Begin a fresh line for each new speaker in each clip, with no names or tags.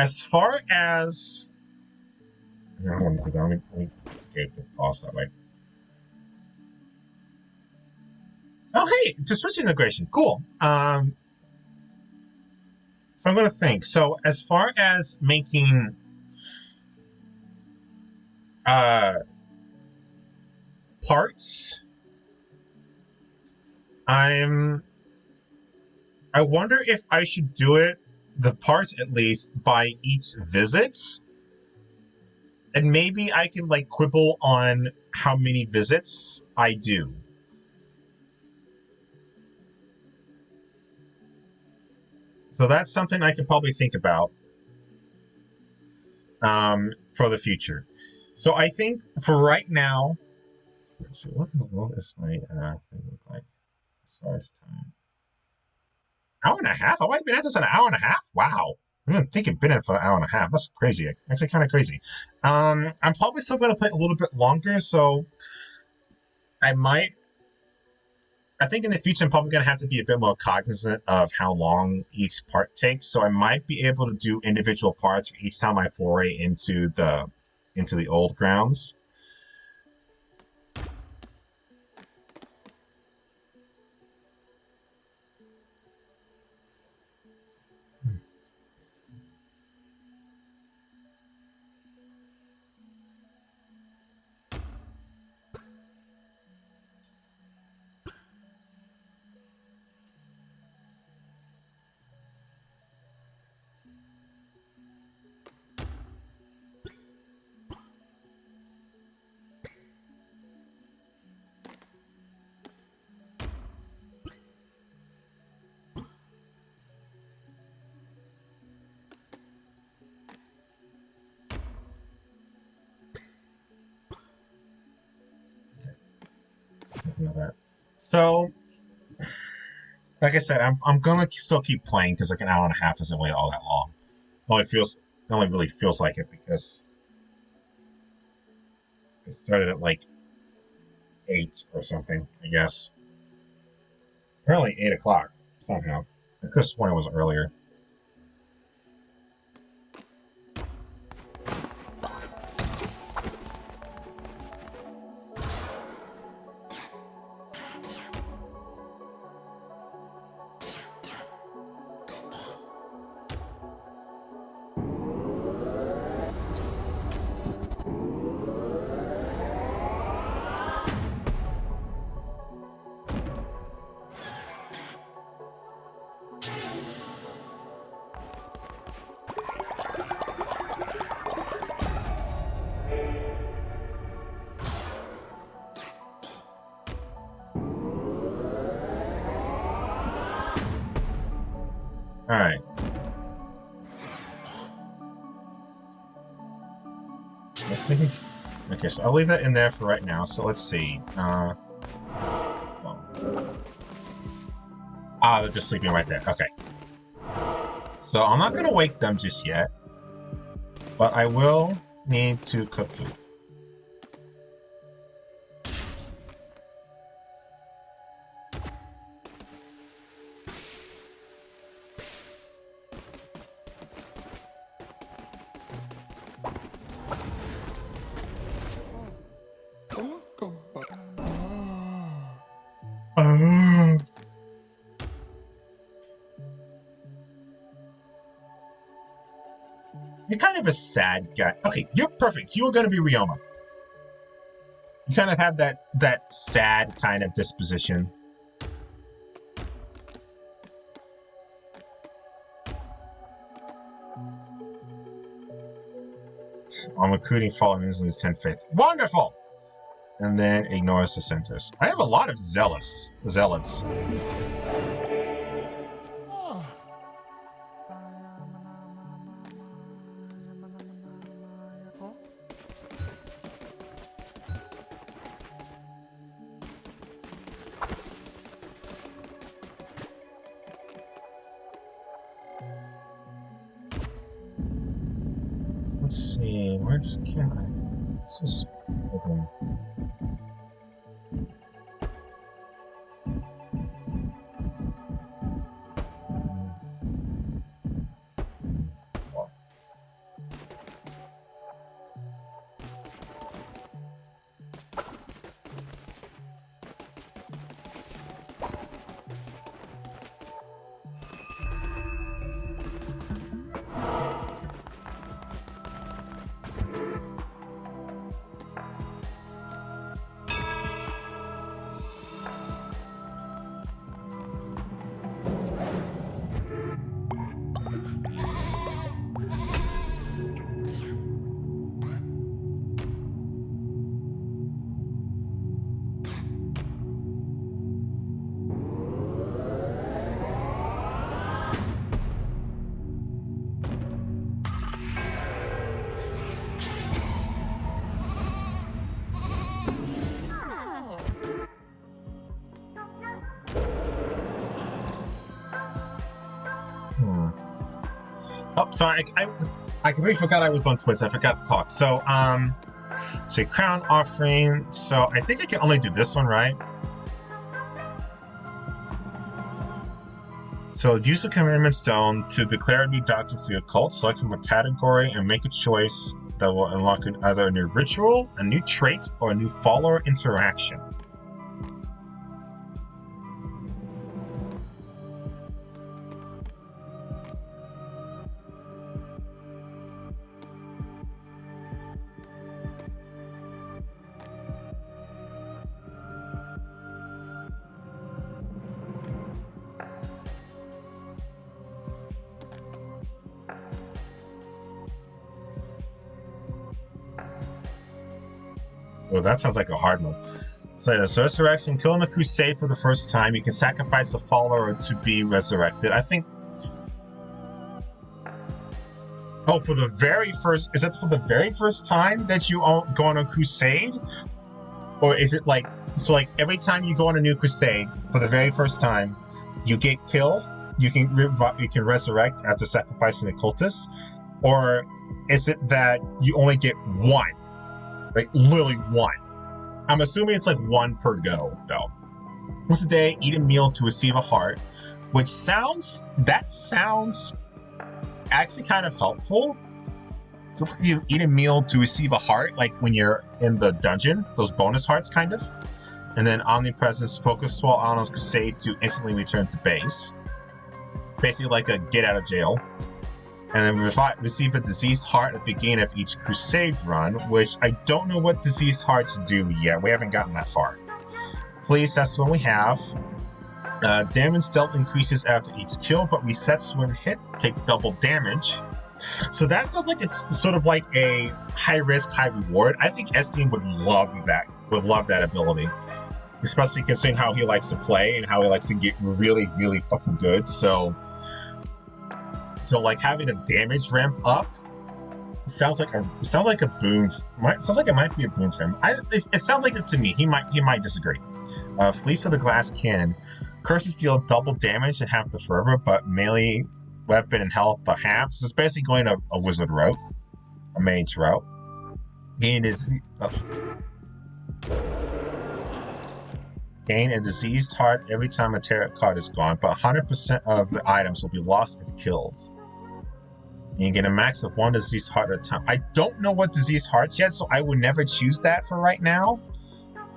As far as... Let me escape the pause that way. Oh, hey, to switch integration. Cool. So I'm going to think. So as far as making parts, I wonder if I should do it, the parts at least, by each visit. And maybe I can like quibble on how many visits I do. So that's something I could probably think about for the future. So I think for right now, let's see, what in the world is my thing look like as far as time? Hour and a half? I've been at this an hour and a half? Wow. I didn't think it'd been in for an hour and a half. That's crazy. Actually, kind of crazy. I'm probably still going to play a little bit longer, so I think in the future I'm probably going to have to be a bit more cognizant of how long each part takes. So I might be able to do individual parts each time I foray into the old grounds. Something like that. So, like I said, I'm gonna still keep playing because like an hour and a half isn't really all that long. It only really feels like it because it started at like 8 or something, I guess. Apparently 8 o'clock somehow. I could have sworn it was earlier. Alright. Let's see. Okay, so I'll leave that in there for right now. So let's see. They're just sleeping right there. Okay. So I'm not gonna wake them just yet. But I will need to cook food. You're kind of a sad guy. Okay, you're perfect. You are going to be Ryoma. You kind of have that sad kind of disposition. I'm recruiting following in the 10th. Wonderful! And then ignores the centers. I have a lot of zealots. Let's see, where can I? Let's just open. Oh, sorry, I completely forgot I was on Twitch. I forgot to talk. So, say crown offering. So I think I can only do this one, right? So use the commandment stone to declare a new doctrine for your cult. Select from a category and make a choice that will unlock either a new ritual, a new trait, or a new follower interaction. Well, that sounds like a hard one. So yeah, so resurrection, killing a crusade for the first time. You can sacrifice a follower to be resurrected. I think. Oh, for the very first, is it for the very first time that you go on a crusade? Or is it like, so like every time you go on a new crusade for the very first time, you get killed, you can resurrect after sacrificing a cultist? Or is it that you only get one? Like literally one. I'm assuming it's like one per go, though. Once a day, eat a meal to receive a heart, which sounds actually kind of helpful. So you eat a meal to receive a heart, like when you're in the dungeon, those bonus hearts, kind of. And then omnipresence, focus while on a crusade to instantly return to base. Basically like a get out of jail. And then receive a diseased heart at the beginning of each crusade run, which I don't know what diseased hearts do yet. We haven't gotten that far. Please, that's what we have. Damage dealt increases after each kill, but resets when hit. Take double damage. So that sounds like it's sort of like a high risk, high reward. I think Estienne would love that. Would love that ability, especially considering how he likes to play and how he likes to get really, really fucking good. So like having a damage ramp up sounds like a boon. Sounds like it might be a boon for him. It sounds like it to me. He might disagree. Fleece of the Glass Cannon. Curses deal double damage and half the fervor, but melee weapon and health the half. So it's basically going a wizard route, a mage route. Gain a diseased heart every time a tarot card is gone, but 100% of the items will be lost if killed. And you get a max of one diseased heart at a time. I don't know what diseased hearts yet, so I would never choose that for right now.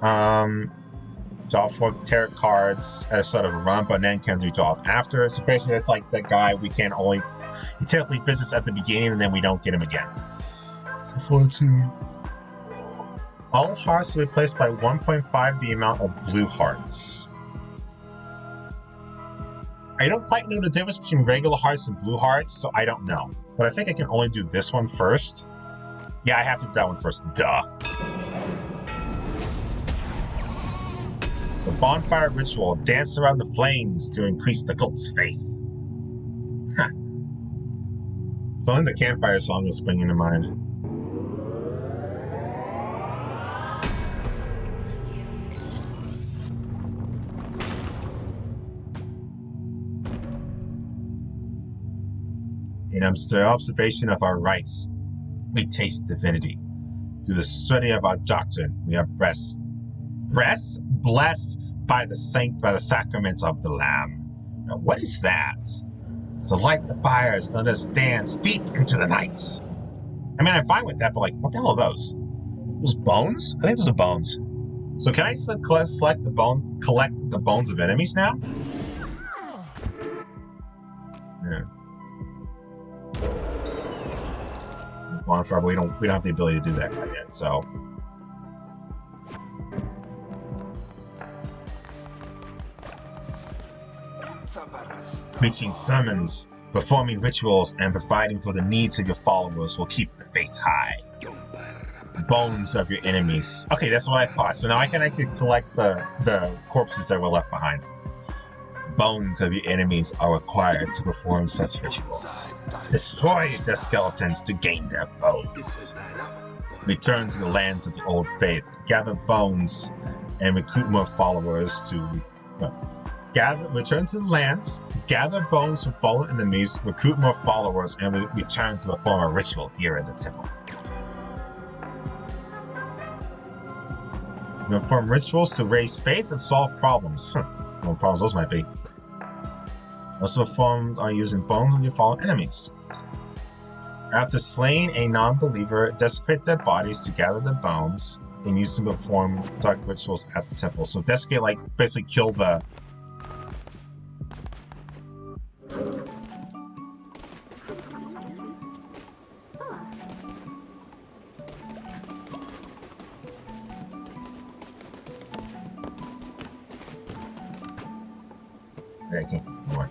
Draw 4 tarot cards at a start of a run, but then can redraw after. So basically, it's like that guy he technically visits at the beginning and then we don't get him again. All hearts are replaced by 1.5 the amount of blue hearts. I don't quite know the difference between regular hearts and blue hearts, so I don't know. But I think I can only do this one first. Yeah, I have to do that one first. Duh. So bonfire ritual. Dance around the flames to increase the cult's faith. Huh. So then the campfire song was springing to mind. In observation of our rights, we taste divinity. Through the study of our doctrine, we are blessed by the sacraments of the Lamb. Now, what is that? So light the fires, let us dance deep into the nights. I mean, I'm fine with that, but like, what the hell are those? Those bones? I think those are bones. So can I collect the bones of enemies now? Yeah. Bonfire, but we don't have the ability to do that quite yet, so. Preaching sermons, performing rituals, and providing for the needs of your followers will keep the faith high. Bones of your enemies. Okay, that's what I thought. So now I can actually collect the corpses that were left behind. Bones of your enemies are required to perform such rituals. Destroy their skeletons to gain their bones. Return to the lands of the old faith. Gather bones and recruit more followers to Return to the lands, gather bones from fallen enemies, recruit more followers, and return to perform a ritual here in the temple. Perform rituals to raise faith and solve problems. What problems those might be. Also performed are using bones of your fallen enemies. After slaying a non-believer, desecrate their bodies to gather the bones and use them to perform dark rituals at the temple. So desecrate, like, basically kill the... I can't get more.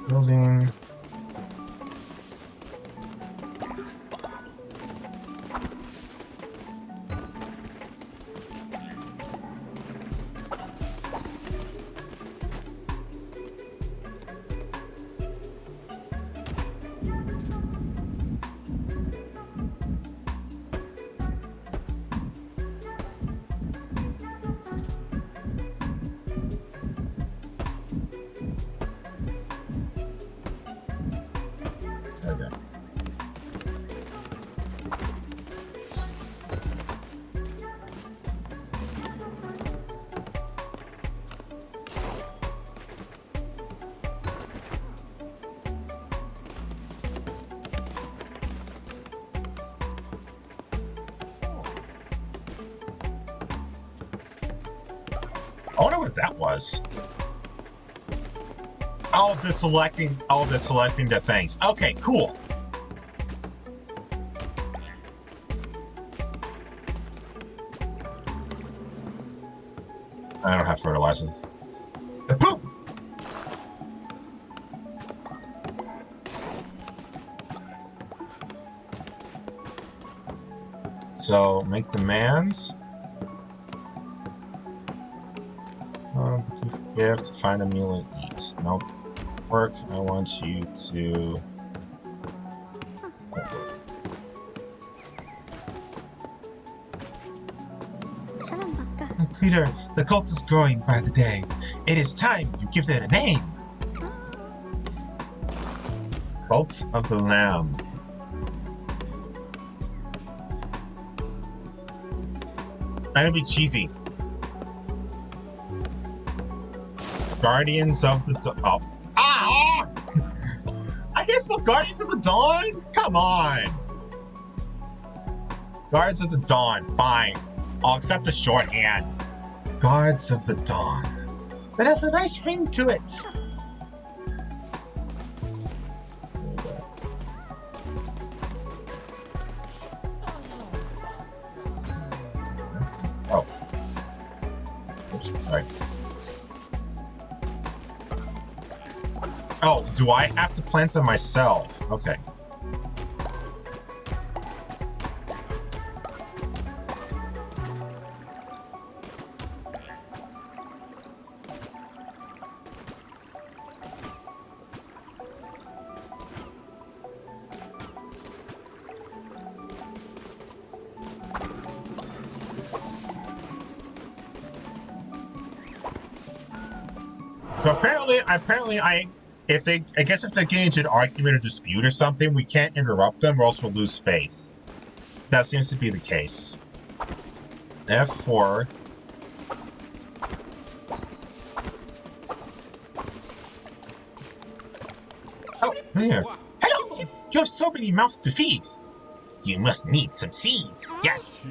Building. I wonder what that was. Oh, they're selecting the things. Okay, cool. I don't have fertilizer. Poop! So, make demands. Gift, find a meal and eat. Nope. Work, I want you to... Leader, the cult is growing by the day. It is time you give it a name. Cult of the Lamb. I'm gonna be cheesy. Guardians of the Dawn. Oh. Ah! I guess what Guardians of the Dawn? Come on. Guards of the Dawn. Fine. I'll accept the shorthand. Guards of the Dawn. That has a nice ring to it. Oh. Oops, sorry. Oh, do I have to plant them myself? Okay. So apparently, I guess if they get into an argument or dispute or something, we can't interrupt them or else we'll lose faith. That seems to be the case. F4. Oh, here. Hello! You have so many mouths to feed. You must need some seeds. Yes!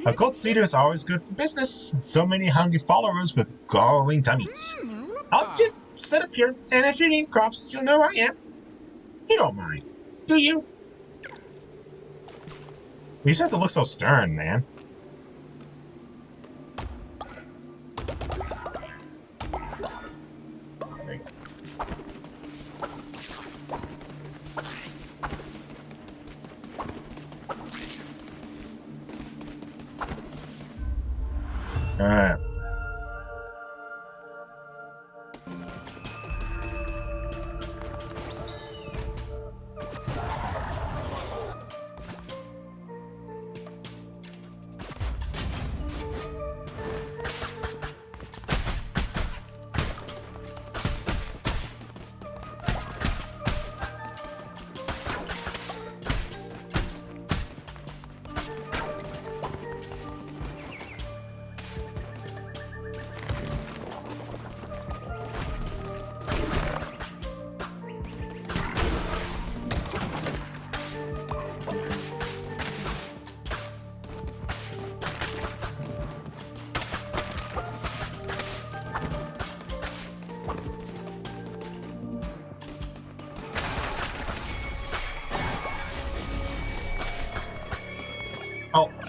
A cult leader is always good for business. So many hungry followers with growling tummies. I'll just sit up here, and if you need crops, you'll know where I am. You don't mind, do you? You just have to look so stern, man. Alright.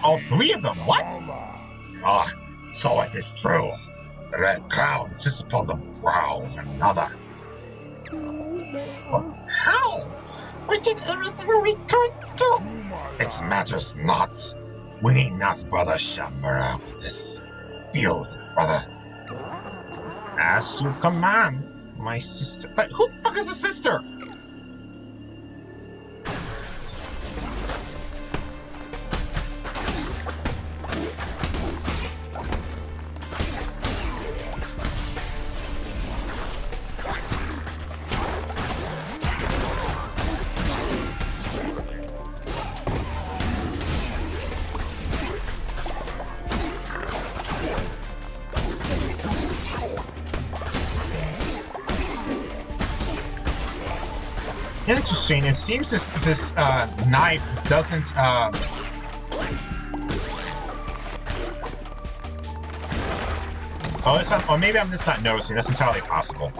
All three of them? What? Ah, so it is true. The red crown sits upon the brow of another. How? We did everything we could do. It matters not. We need not Brother Shamura with this. Deal with it, brother. As you command, my sister. But who the fuck is a sister? Interesting. It seems this knife doesn't. Oh, it's not. Or maybe I'm just not noticing. That's entirely possible.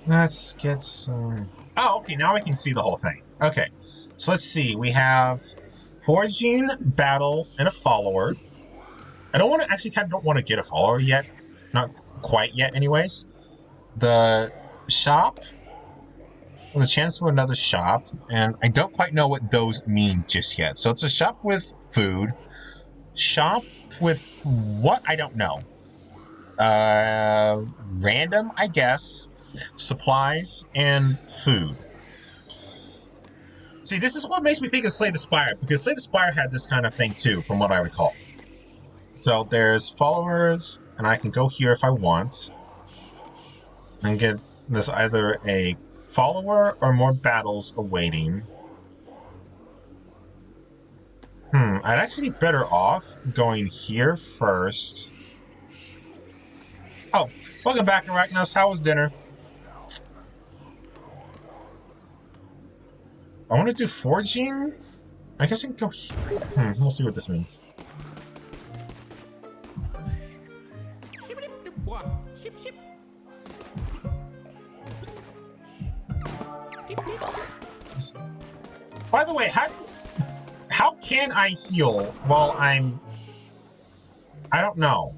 Let's get some... Oh, okay, now I can see the whole thing. Okay, so let's see. We have foraging, battle, and a follower. I don't want to... Actually, kind of don't want to get a follower yet. Not quite yet, anyways. The shop... Well, the chance for another shop, and I don't quite know what those mean just yet. So it's a shop with food. Shop with what? I don't know. Random, I guess. Supplies and food. See, this is what makes me think of Slay the Spire, because Slay the Spire had this kind of thing too, from what I recall. So there's followers, and I can go here if I want, and get this either a follower or more battles awaiting. I'd actually be better off going here first. Oh, welcome back, Arachnos. How was dinner? I want to do foraging? I guess I can go here. We'll see what this means. By the way, how can I heal while I'm... I don't know.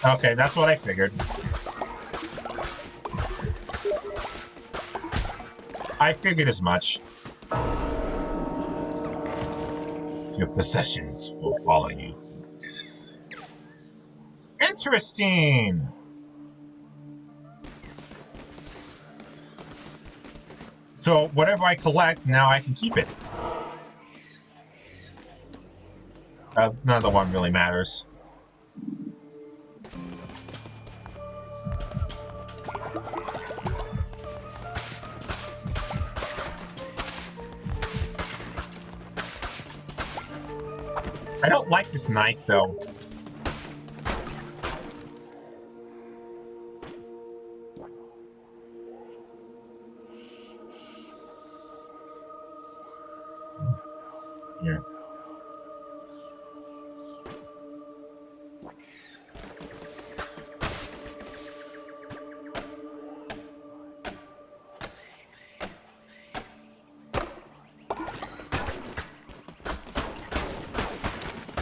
Okay, that's what I figured. I figured as much. Your possessions will follow you. Interesting! So, whatever I collect, now I can keep it. Neither one really matters. I don't like this knife, though. Yeah.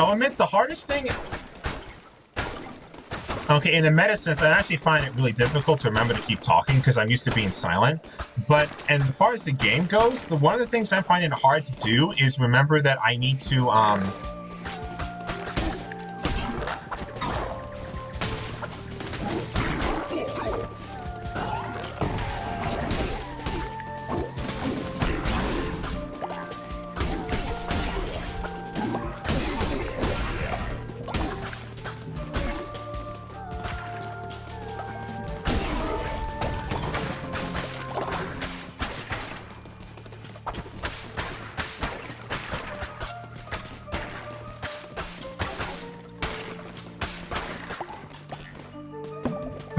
Oh, I meant the hardest thing. Okay, in the meta sense, I actually find it really difficult to remember to keep talking because I'm used to being silent. But and as far as the game goes, one of the things I'm finding it hard to do is remember that I need to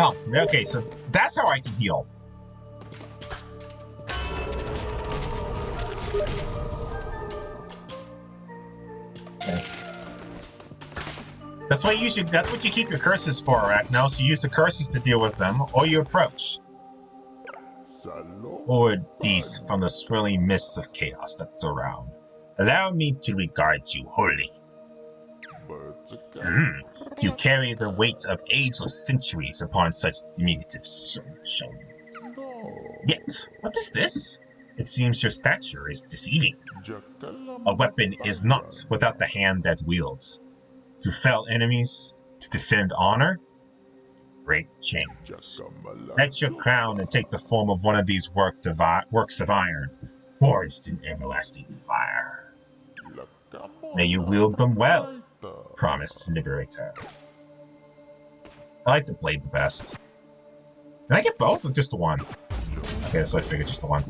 Oh, okay, so that's how I can heal. Okay. That's what you keep your curses for, right? Now, so you use the curses to deal with them, or you approach. Forward beasts from the swirling mists of chaos that surround. Allow me to regard you wholly. You carry the weight of ageless centuries upon such diminutive shoulders. Yet, what is this? It seems your stature is deceiving. A weapon is not without the hand that wields. To fell enemies, to defend honor, break chains. Let your crown and take the form of one of these works of iron, forged in everlasting fire. May you wield them well, promised Liberator. I like the blade the best. Can I get both or just the one? Okay, so I figured just the one.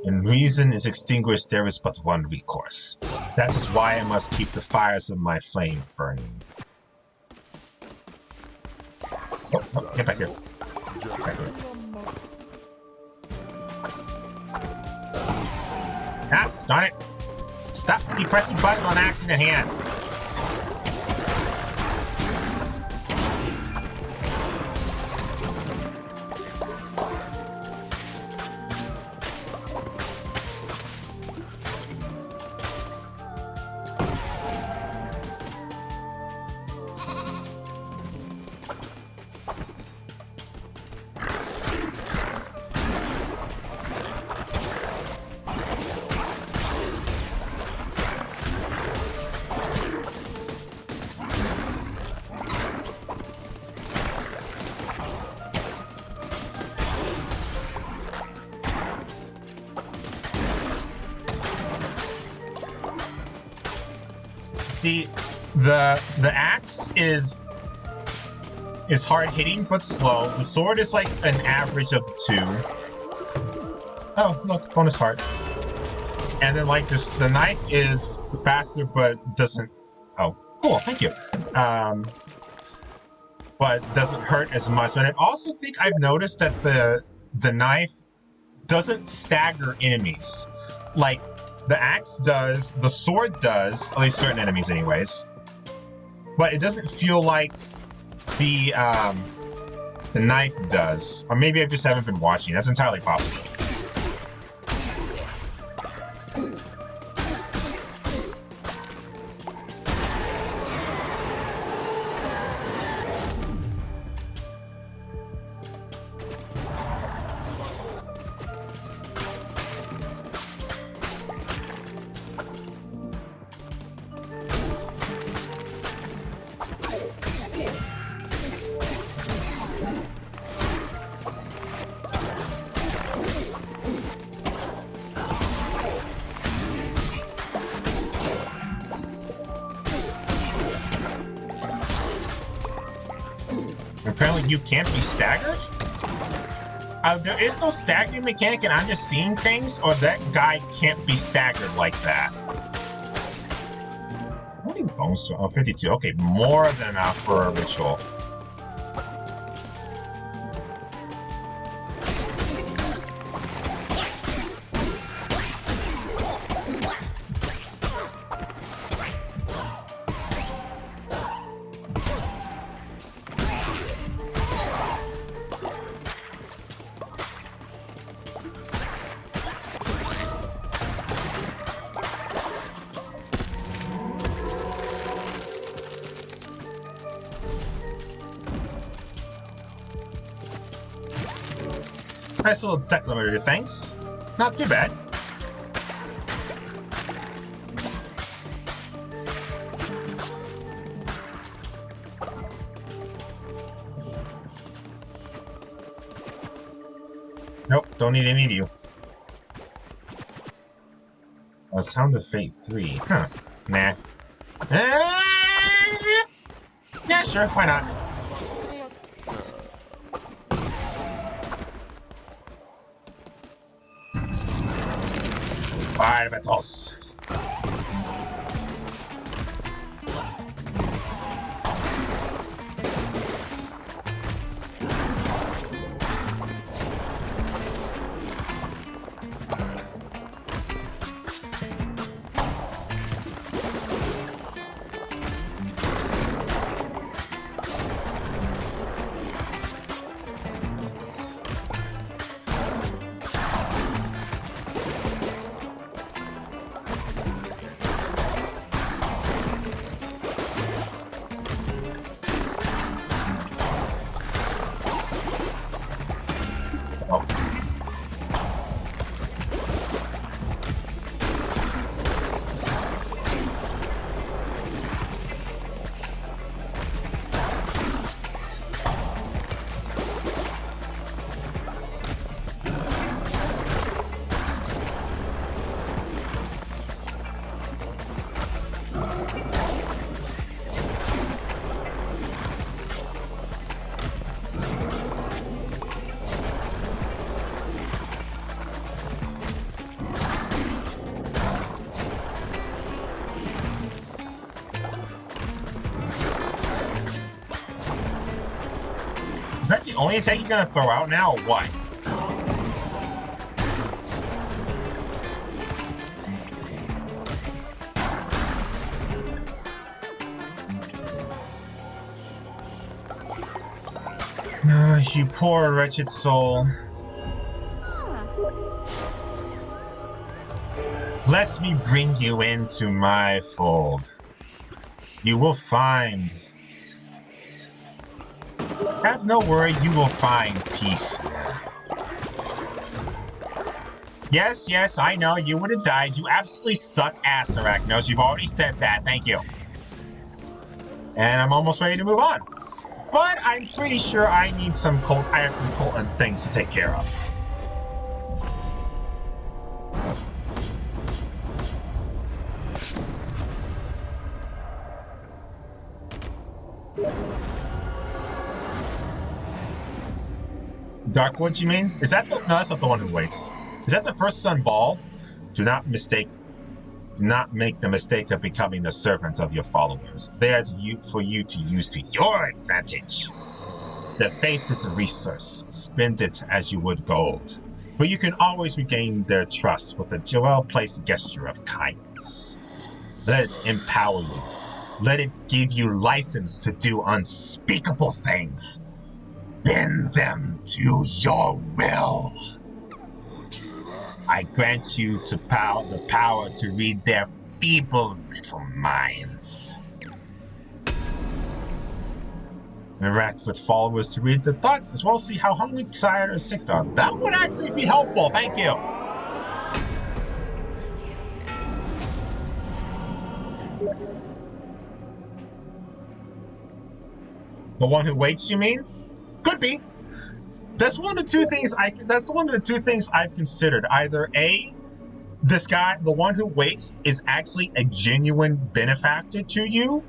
When reason is extinguished, there is but one recourse. That is why I must keep the fires of my flame burning. Oh, get back here. Get back here. Ah, darn it. Stop depressing buttons on accident hand. See, the axe is hard hitting but slow. The sword is like an average of the two. Oh, look, bonus heart. And then like this, the knife is faster but doesn't. Oh, cool, thank you. But doesn't hurt as much. And I also think I've noticed that the knife doesn't stagger enemies. Like the axe does, the sword does, at least certain enemies anyways. But it doesn't feel like the knife does. Or maybe I just haven't been watching. That's entirely possible. Apparently you can't be staggered? There is no staggering mechanic and I'm just seeing things, or that guy can't be staggered like that? How many bones do I... Oh, 52. Okay, more than enough for a ritual. Nice little declamator, thanks. Not too bad. Nope, don't need any of you. A Sound of Fate 3. Huh. Nah. Yeah, sure, why not? Alright, Batos. That's the only attack you're gonna throw out now, or what? You poor wretched soul. Let me bring you into my fold. You will find... Have no worry, you will find peace. Yes, I know, you would have died. You absolutely suck ass, Arachnos. You've already said that, thank you. And I'm almost ready to move on. But I'm pretty sure I have some Colton things to take care of. Darkwood, you mean? Is that the... No, that's not the one who waits. Is that the first son Ball? Do not make the mistake of becoming the servant of your followers. They are for you to use to your advantage. The faith is a resource. Spend it as you would gold. For you can always regain their trust with a well-placed gesture of kindness. Let it empower you. Let it give you license to do unspeakable things. Bend them to your will. I grant you the power to read their feeble little minds. Interact with followers to read their thoughts, as well as see how hungry, tired, or sick they are. That would actually be helpful, thank you. The one who waits, you mean? Could be. That's one of the two things I've considered. Either A, this guy, the one who waits, is actually a genuine benefactor to you,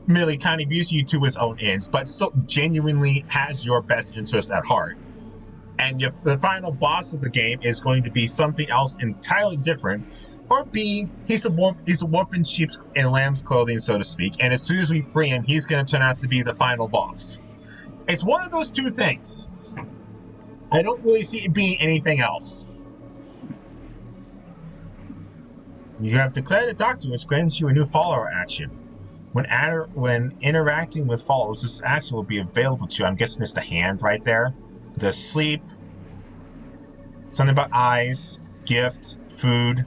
merely kind of uses you to his own ends, but still genuinely has your best interest at heart. And the final boss of the game is going to be something else entirely different. Or B, he's a wolf in sheep's and lamb's clothing, so to speak, and as soon as we free him, he's going to turn out to be the final boss. It's one of those two things. I don't really see it being anything else. You have declared a doctrine which grants you a new follower action. When interacting with followers, this action will be available to you. I'm guessing it's the hand right there. The sleep, something about eyes, gift, food.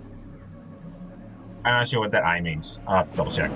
I'm not sure what that eye means. I'll have to double check.